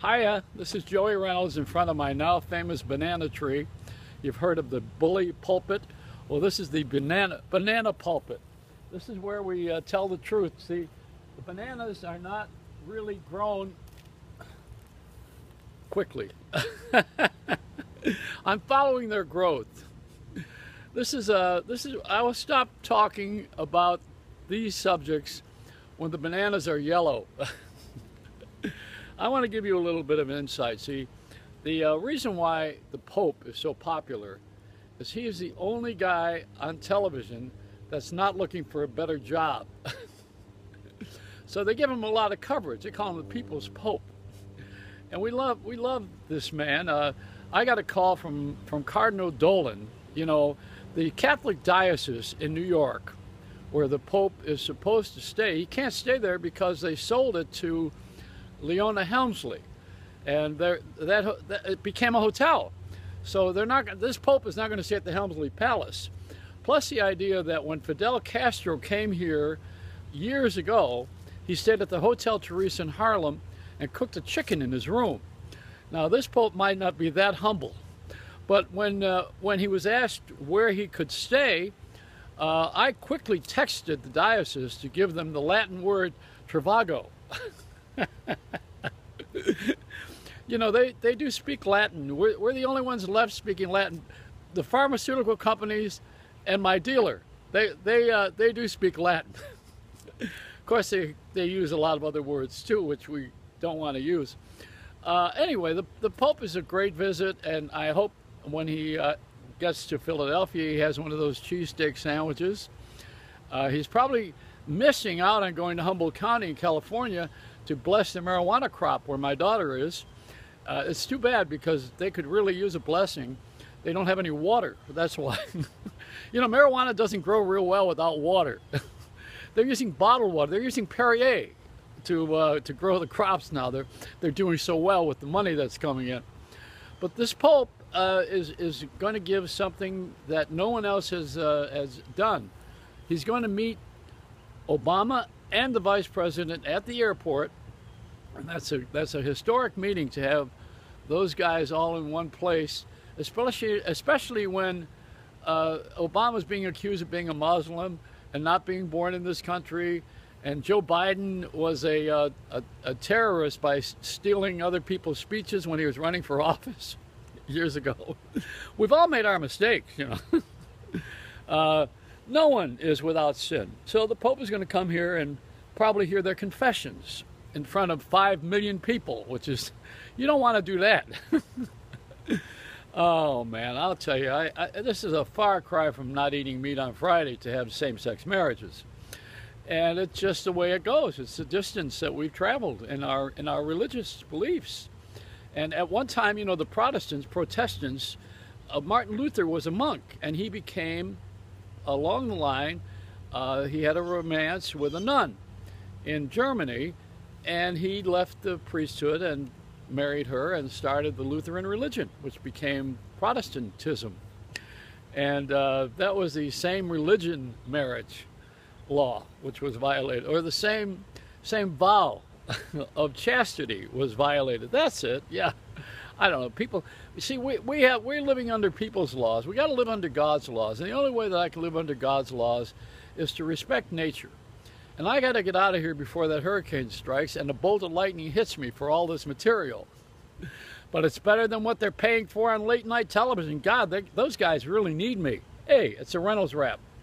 Hiya, this is Joey Reynolds in front of my now famous banana tree. You've heard of the bully pulpit. Well, this is the banana pulpit. This is where we tell the truth. See, the bananas are not really grown quickly. I'm following their growth. I will stop talking about these subjects when the bananas are yellow. I want to give you a little bit of insight. See, the reason why the Pope is so popular is he is the only guy on television that's not looking for a better job. So they give him a lot of coverage. They call him the People's Pope. And we love this man. I got a call from Cardinal Dolan, you know, the Catholic diocese in New York, where the Pope is supposed to stay. He can't stay there because they sold it to Leona Helmsley, and it became a hotel. So this Pope is not going to stay at the Helmsley Palace. Plus the idea that when Fidel Castro came here years ago, he stayed at the Hotel Teresa in Harlem and cooked a chicken in his room. Now this Pope might not be that humble, but when he was asked where he could stay, I quickly texted the diocese to give them the Latin word Trivago. You know, they do speak Latin. We're the only ones left speaking Latin. The pharmaceutical companies and my dealer, they do speak Latin. Of course, they use a lot of other words too, which we don't want to use. Anyway, the Pope is a great visit, and I hope when he gets to Philadelphia, he has one of those cheesesteak sandwiches. He's probably missing out on going to Humboldt County in California to bless the marijuana crop where my daughter is. It's too bad because they could really use a blessing. They don't have any water, that's why. You know, marijuana doesn't grow real well without water. They're using bottled water. They're using Perrier to grow the crops now. They're doing so well with the money that's coming in. But this Pope is going to give something that no one else has done. He's going to meet Obama and the Vice President at the airport, and that's a historic meeting to have those guys all in one place, especially when Obama's being accused of being a Muslim and not being born in this country, and Joe Biden was a terrorist by stealing other people's speeches when he was running for office years ago. We've all made our mistakes, you know. No one is without sin. So the Pope is going to come here and probably hear their confessions in front of 5 million people, which is, you don't want to do that. Oh man, I'll tell you, this is a far cry from not eating meat on Friday to have same-sex marriages. And it's just the way it goes. It's the distance that we've traveled in our religious beliefs. And at one time, you know, the Protestants, Martin Luther was a monk, and he became, along the line, he had a romance with a nun in Germany, and he left the priesthood and married her and started the Lutheran religion, which became Protestantism. And that was the same religion marriage law which was violated, or the same vow of chastity was violated. That's it. Yeah, I don't know. People, you see, we're living under people's laws. We got to live under God's laws, and the only way that I can live under God's laws is to respect nature. And I got to get out of here before that hurricane strikes and a bolt of lightning hits me for all this material. But it's better than what they're paying for on late night television. God, those guys really need me. Hey, it's a Reynolds Rap.